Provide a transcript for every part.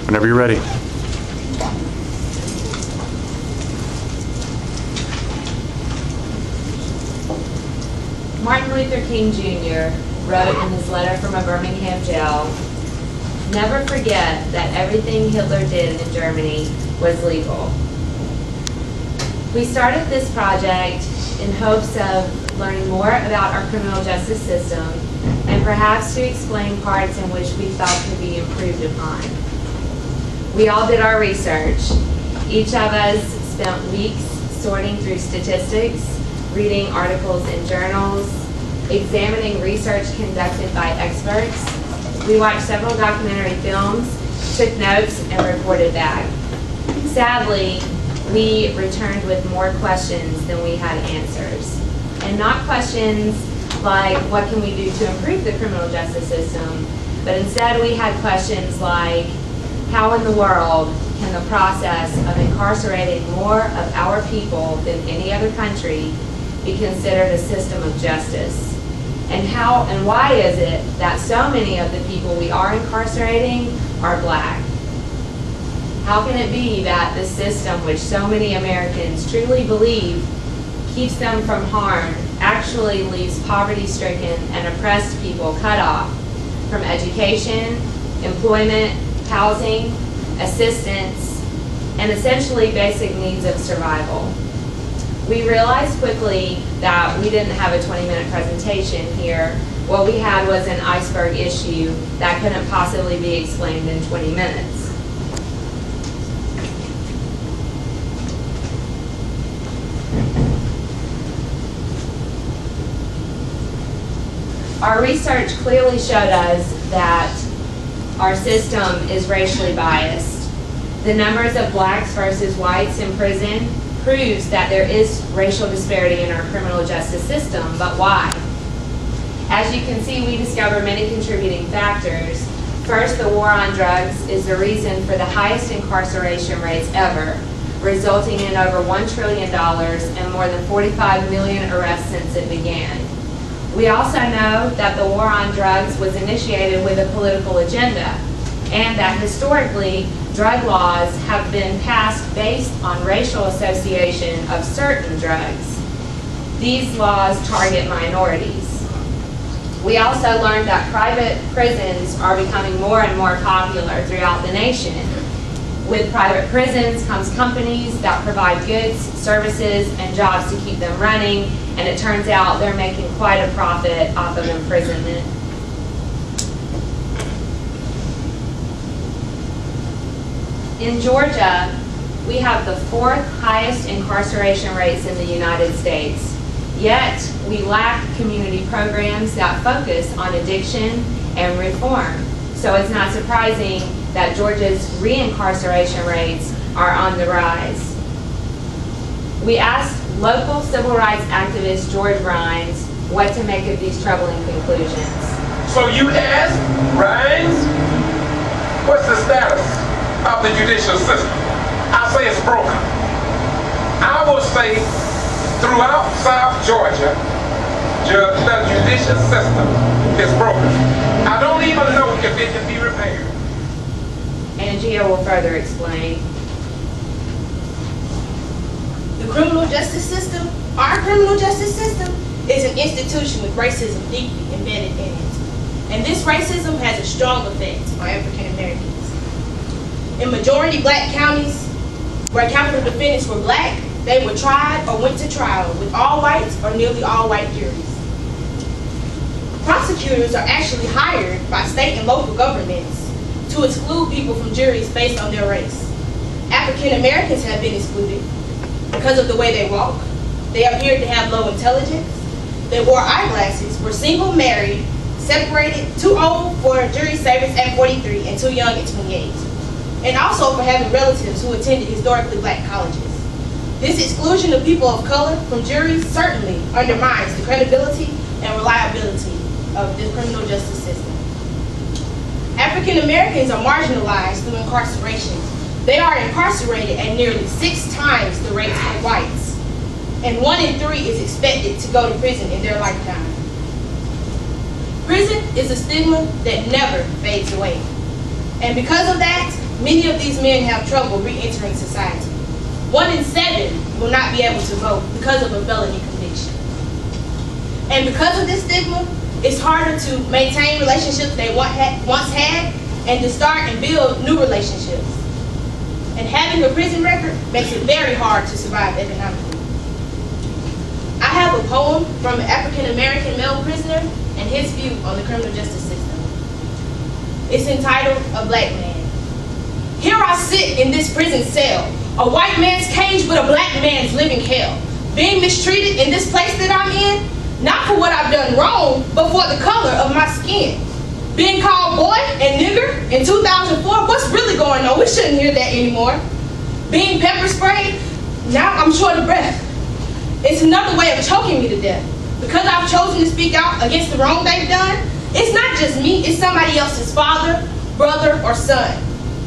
Whenever you're ready. Martin Luther King Jr. wrote in his letter from a Birmingham jail, "Never forget that everything Hitler did in Germany was legal." We started this project in hopes of learning more about our criminal justice system and perhaps to explain parts in which we felt could be improved upon. We all did our research. Each of us spent weeks sorting through statistics, reading articles in journals, examining research conducted by experts. We watched several documentary films, took notes, and reported back. Sadly, we returned with more questions than we had answers. And not questions like, what can we do to improve the criminal justice system? But instead we had questions like, how in the world can the process of incarcerating more of our people than any other country be considered a system of justice? And how and why is it that so many of the people we are incarcerating are black? How can it be that the system which so many Americans truly believe keeps them from harm actually leaves poverty-stricken and oppressed people cut off from education, employment, housing, assistance, and essentially basic needs of survival? We realized quickly that we didn't have a 20-minute presentation here. What we had was an iceberg issue that couldn't possibly be explained in 20 minutes. Our research clearly showed us that our system is racially biased. The numbers of blacks versus whites in prison proves that there is racial disparity in our criminal justice system, but why? As you can see, we discovered many contributing factors. First, the war on drugs is the reason for the highest incarceration rates ever, resulting in over $1 trillion and more than 45 million arrests since it began. We also know that the war on drugs was initiated with a political agenda, and that historically, drug laws have been passed based on racial association of certain drugs. These laws target minorities. We also learned that private prisons are becoming more and more popular throughout the nation. With private prisons comes companies that provide goods, services, and jobs to keep them running, and it turns out they're making quite a profit off of imprisonment. In Georgia, we have the 4th highest incarceration rates in the United States, yet we lack community programs that focus on addiction and reform. So it's not surprising that Georgia's reincarceration rates are on the rise. We asked local civil rights activist George Rhines what to make of these troubling conclusions. So you ask, Rhines, what's the status of the judicial system? I say it's broken. I will say throughout South Georgia, the judicial system is broken. I don't even know if it can be repaired. Angia will further explain. The criminal justice system, our criminal justice system, is an institution with racism deeply embedded in it. And this racism has a strong effect on African Americans. In majority black counties, where capital defendants were black, they were tried or went to trial with all whites or nearly all white juries. Prosecutors are actually hired by state and local governments to exclude people from juries based on their race. African Americans have been excluded because of the way they walk. They appeared to have low intelligence. They wore eyeglasses, were single, married, separated, too old for jury service at 43 and too young at 28. And also for having relatives who attended historically black colleges. This exclusion of people of color from juries certainly undermines the credibility and reliability of the criminal justice system. African Americans are marginalized through incarceration. They are incarcerated at nearly 6 times the rate of whites, and 1 in 3 is expected to go to prison in their lifetime. Prison is a stigma that never fades away, and because of that, Many of these men have trouble re-entering society. 1 in 7 will not be able to vote because of a felony conviction. And because of this stigma, it's harder to maintain relationships they once had and to start and build new relationships. And having a prison record makes it very hard to survive economically. I have a poem from an African American male prisoner and his view on the criminal justice system. It's entitled, "A Black Man." Here I sit in this prison cell, a white man's cage with a black man's living hell, being mistreated in this place that I'm in, not for what I've done wrong, but for the color of my skin. Being called boy and nigger in 2004, what's really going on? We shouldn't hear that anymore. Being pepper sprayed, now I'm short of breath. It's another way of choking me to death. Because I've chosen to speak out against the wrong they've done, it's not just me, it's somebody else's father, brother, or son.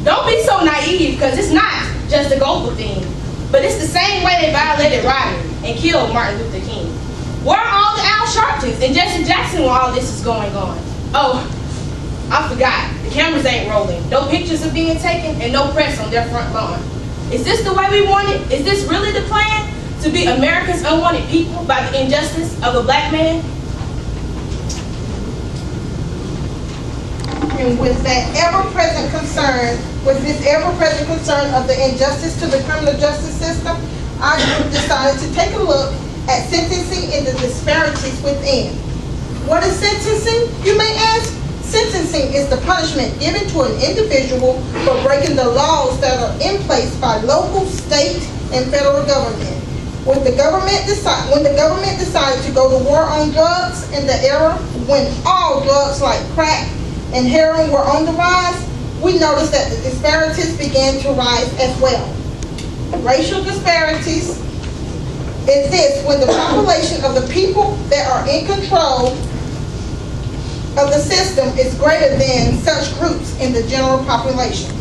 Don't be so naive, because it's not just a Gulf thing, but it's the same way they violated Rodney and killed Martin Luther King. Where are all the Al Sharptons and Jesse Jackson when all this is going on? Oh, I forgot, the cameras ain't rolling. No pictures are being taken and no press on their front lawn. Is this the way we want it? Is this really the plan? To be America's unwanted people by the injustice of a black man? And with this ever-present concern of the injustice to the criminal justice system, our group decided to take a look at sentencing and the disparities within. What is sentencing, you may ask? Sentencing is the punishment given to an individual for breaking the laws that are in place by local, state, and federal government. When the government decided to go to war on drugs in the era when all drugs like crack and heroin were on the rise, we noticed that the disparities began to rise as well. Racial disparities exist when the population of the people that are in control of the system is greater than such groups in the general population.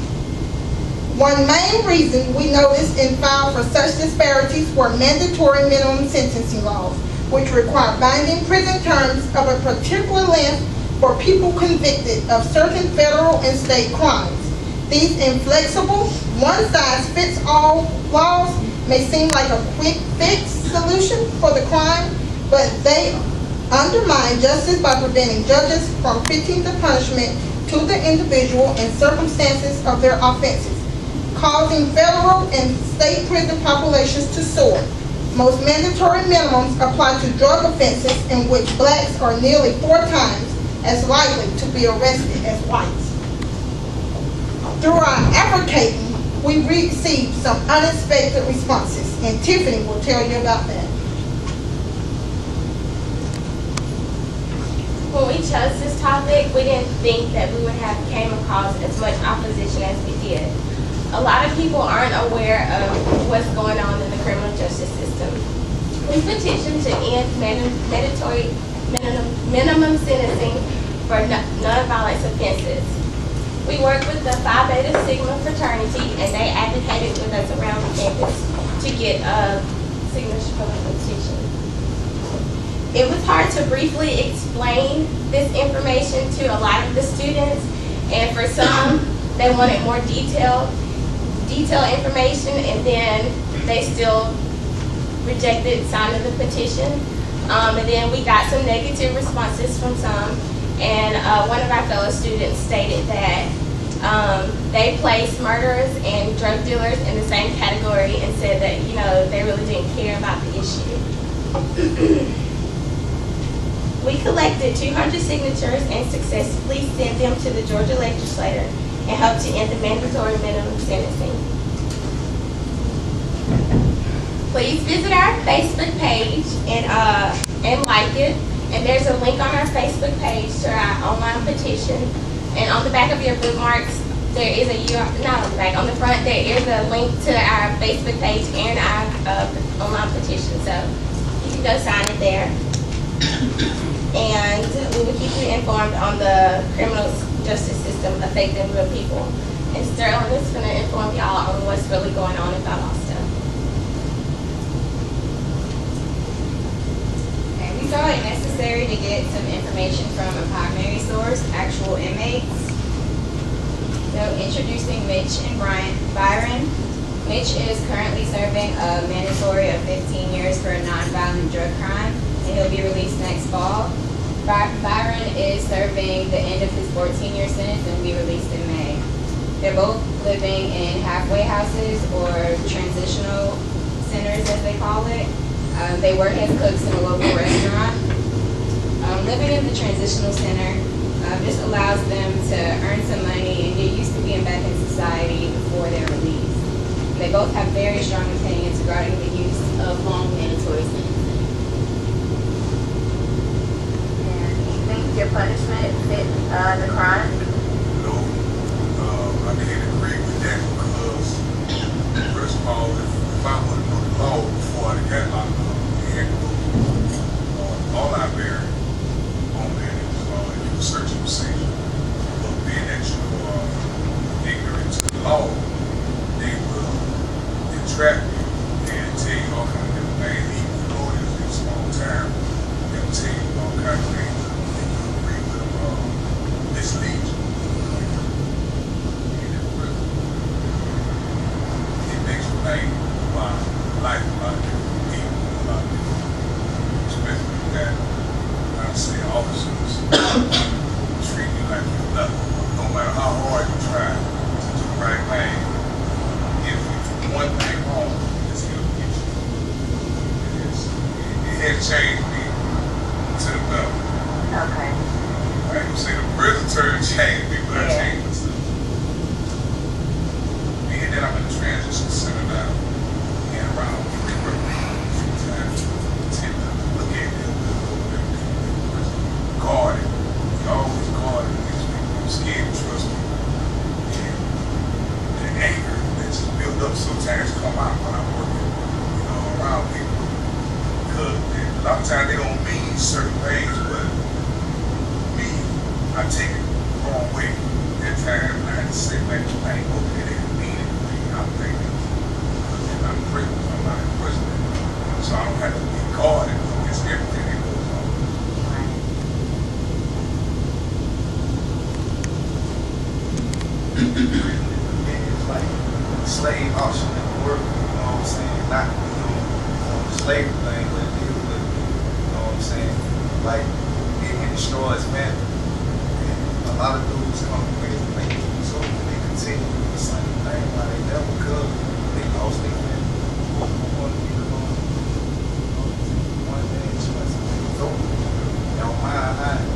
One main reason we noticed and filed for such disparities were mandatory minimum sentencing laws, which require binding prison terms of a particular length for people convicted of certain federal and state crimes. These inflexible, one-size-fits-all laws may seem like a quick fix solution for the crime, but they undermine justice by preventing judges from fitting the punishment to the individual and circumstances of their offenses, causing federal and state prison populations to soar. Most mandatory minimums apply to drug offenses in which blacks are nearly 4 times as likely to be arrested as whites. Through our advocating, we received some unexpected responses, and Tiffany will tell you about that. When we chose this topic, we didn't think that we would have came across as much opposition as we did. A lot of people aren't aware of what's going on in the criminal justice system. We petitioned to end mandatory minimum sentencing for non-violent offenses. We worked with the Phi Beta Sigma fraternity, and they advocated with us around the campus to get signatures for the petition. It was hard to briefly explain this information to a lot of the students, and for some, they wanted more detailed information, and then they still rejected signing the petition. And then we got some negative responses from some, and one of our fellow students stated that they placed murderers and drug dealers in the same category and said that, you know, they really didn't care about the issue. We collected 200 signatures and successfully sent them to the Georgia legislature and helped to end the mandatory minimum sentencing. Please visit our Facebook page and like it. And there's a link on our Facebook page to our online petition. And on the back of your bookmarks, there is not on the back, on the front, there is a link to our Facebook page and our online petition. So you can go sign it there. And we will keep you informed on the criminal justice system affecting real people. And Sterling is going to inform y'all on what's really going on in Valdosta. Okay, we thought it necessary to get some information from a primary source, actual inmates. So introducing Mitch and Byron. Mitch is currently serving a mandatory of 15 years for a nonviolent drug crime, and he'll be released next fall. Byron is serving the end of his 14-year sentence and will be released in May. They're both living in halfway houses or transitional centers, as they call it. They work as cooks in a local restaurant. Living in the transitional center just allows them to earn some money and get used to being back in society before they're released. They both have very strong opinions regarding the use of long mandatory sentencing. And do you think your punishment fit the crime? No, I can't agree with that because, first of all, if I would have known the law before I got locked up, we had to go all I bear on that and do a search and procedure. But being that you are ignorant to the law, they will entrap you and tell you all kinds of different things. Even the lawyers in small town, they'll tell you all kinds of things that make you agree with them, mislead you. It makes you think about life a lot different, people a lot different. Especially when that, I say, officers treat you like you're nothing. No matter how hard you try to do the right thing, if you do one thing wrong, it's going to get you. It has changed me to the better. Okay. I ain't gonna say the prison term changed me, but I changed myself. Being that I'm in the transition center now, and around free work, sometimes I tend to look at it guard it. You always guard it against people. You're scared to trust people. And the anger that just built up sometimes come out when I'm working, around people. Because a lot of times they don't mean certain things, but me, I take it the wrong way. At times, I had to say, man, I ain't okay, they didn't mean anything. I'm thinking, because I'm prison, I'm not in prison. So I don't have to be guarded against everything that goes on. It's like slave auction in the world, you know what I'm saying? Not, the slavery thing, but it deals with, you know what I'm saying? Like, it destroys family. And a lot of dudes come away and make it, so they continue to do the same thing while they never could. They lost their family. One man choice, it's over. They don't mind hiding.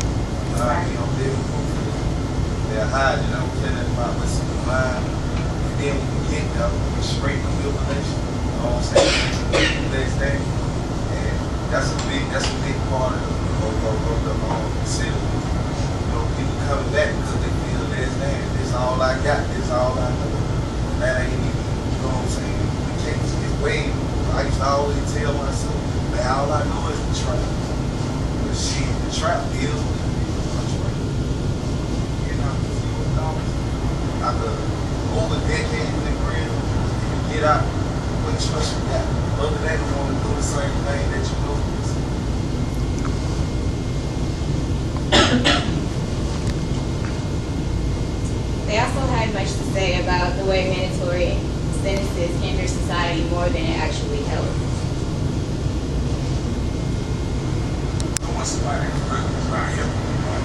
I'm living proof. They're hiding, I don't care nothing about what's in the mind. And then when you get there, you straight to mutilation. You know what I'm saying? The next day. And that's a big part of the city. People coming back because they feel this is all I got, this is all I know. That ain't even, you know what I'm saying? The case is way more. I used to always tell myself, man, all I know is the trap. But shit, the trap deals with the after over decades in the prison, you get out, what trust you got? Other than you want to do the same thing that you know. They also had much to say about the way mandatory sentences hinder society more than it actually helps. Once somebody in prison is not helping anybody.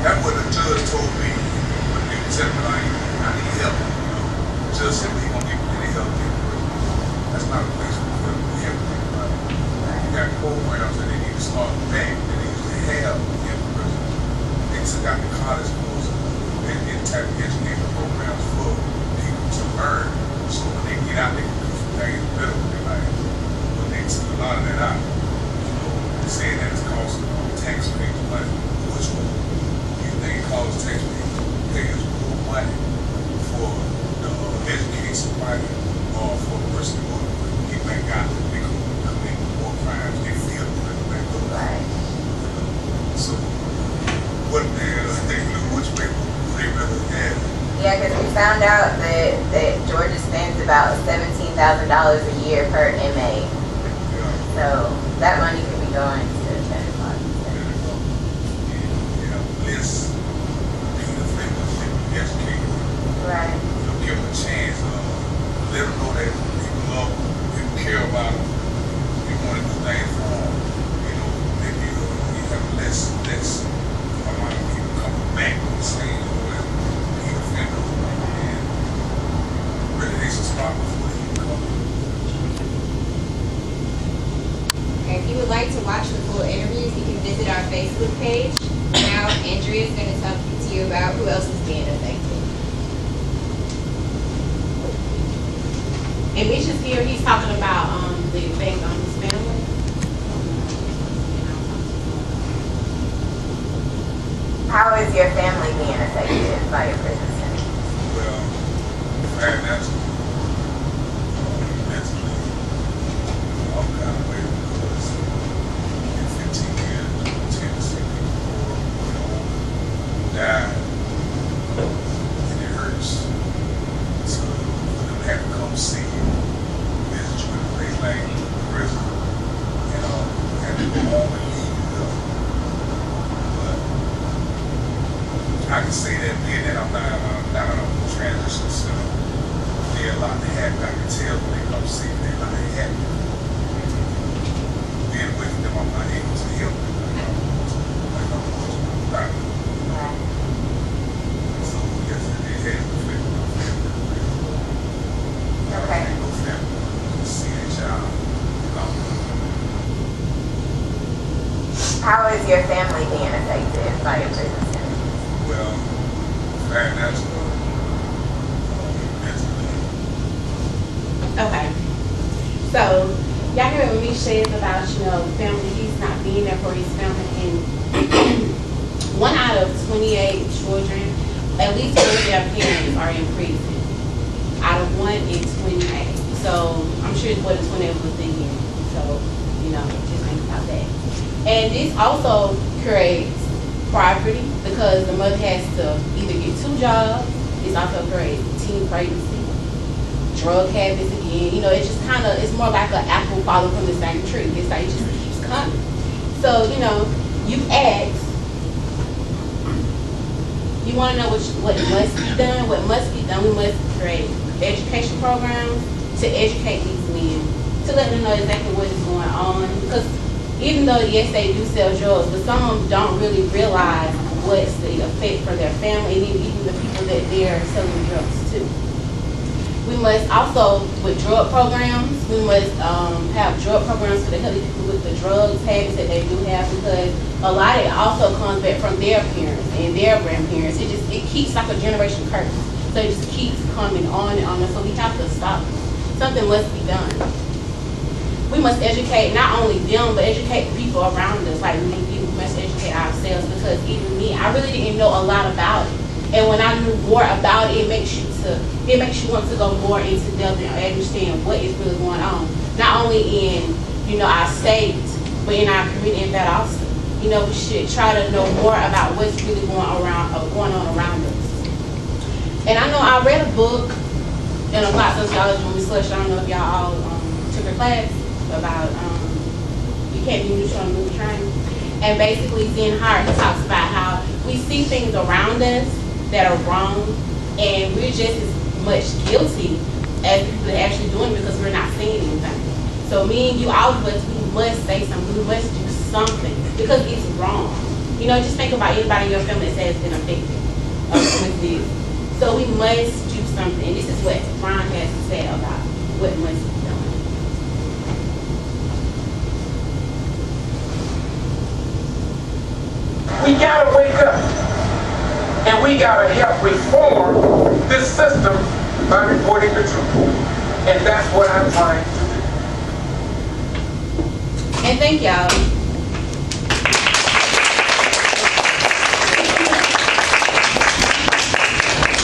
That's what the judge told me when they tell me like, I need help. The judge said, we gonna give you any help in prison. That's not a place where we help anybody. You got programs that they need to start back that they used to have in prison. They took out the college courses and type of education programs for people to learn. So when they get out, they can do some things better with their life. But they took a lot of that out. Saying that it's costing taxpayers money, which one you think it costs taxpayers more money for the educate somebody or for a person who get back out and they commit more crimes, they feel like back up. Right. So what which way would they rather have? Yeah, because we found out that Georgia spends about $17,000 a year per inmate. So that money could be going to the federal less beautifully educated Right. You know, give them a chance. Let them know that people love them, people care about them. You want to do things for them. You know, maybe you have less amount of people coming back on the scene or whatever. Being offenders. And really, they should start before they even come. If you would like to watch the full interviews, you can visit our Facebook page. Now, Andrea is going to talk to you about who else is being affected. And Mitch is here, he's talking about the effect on his family. How is your family being affected by your prison sentence? Well, financially, mentally, all kind of ways because in 15 years, you tend to see people who are die, and it hurts to for them to have to come see you, visit you in a place like prison, have to go home and leave you. But I can say that being that I'm not in a transition center, they're a lot to happy. I can tell when they come see me, they're not happy. Being away from them, I'm not able to help them like I'm supposed to. So yes, it has affected my family. Okay. No family to see a child. How is your family being affected by your prison sentence? Well, financially, mentally. Okay. So, y'all heard what Mitch says about, family, he's not being there for his family. And 1 out of 28 children, at least one of their parents are in prison. Out of 1 in 28. So, I'm sure it's more than 28 was thinking. So, just think about that. And this also creates poverty because the mother has to either get 2 jobs. This also creates teen pregnancy, drug habits again. It's just it's more like an apple falling from the same tree. It's like it just keeps coming. So, you ask, you want to know what must be done? What must be done? We must create education programs to educate these men, to let them know exactly what is going on. Because even though, yes, they do sell drugs, but some of them don't really realize what's the effect for their family and even the people that they're selling drugs to. We must also, with drug programs, we must have drug programs for the healthy people with the drugs habits that they do have, because a lot of it also comes back from their parents and their grandparents. It keeps like a generation curse. So it just keeps coming on and on. So we have to stop it. Something must be done. We must educate not only them, but educate the people around us. Like we must educate ourselves, because even me, I really didn't know a lot about it. And when I knew more about it, it makes you want to go more into depth and understand what is really going on. Not only in, our state, but in our community and that also. We should try to know more about what's really going on around us. And I know I read a book in applied sociology when we switched. I don't know if y'all all took a class about you can't be neutral on the train. And basically Zen Hart talks about how we see things around us that are wrong, and we're just as much guilty as people that are actually doing it because we're not seeing anything. So me and you, all of us, we must say something. We must do something because it's wrong. Just think about anybody in your family that has been affected with this. So we must do something. And this is what Ron has to say about what must be done. We gotta wake up, and we gotta help reform this system by reporting the truth. And that's what I'm trying to do. And thank y'all.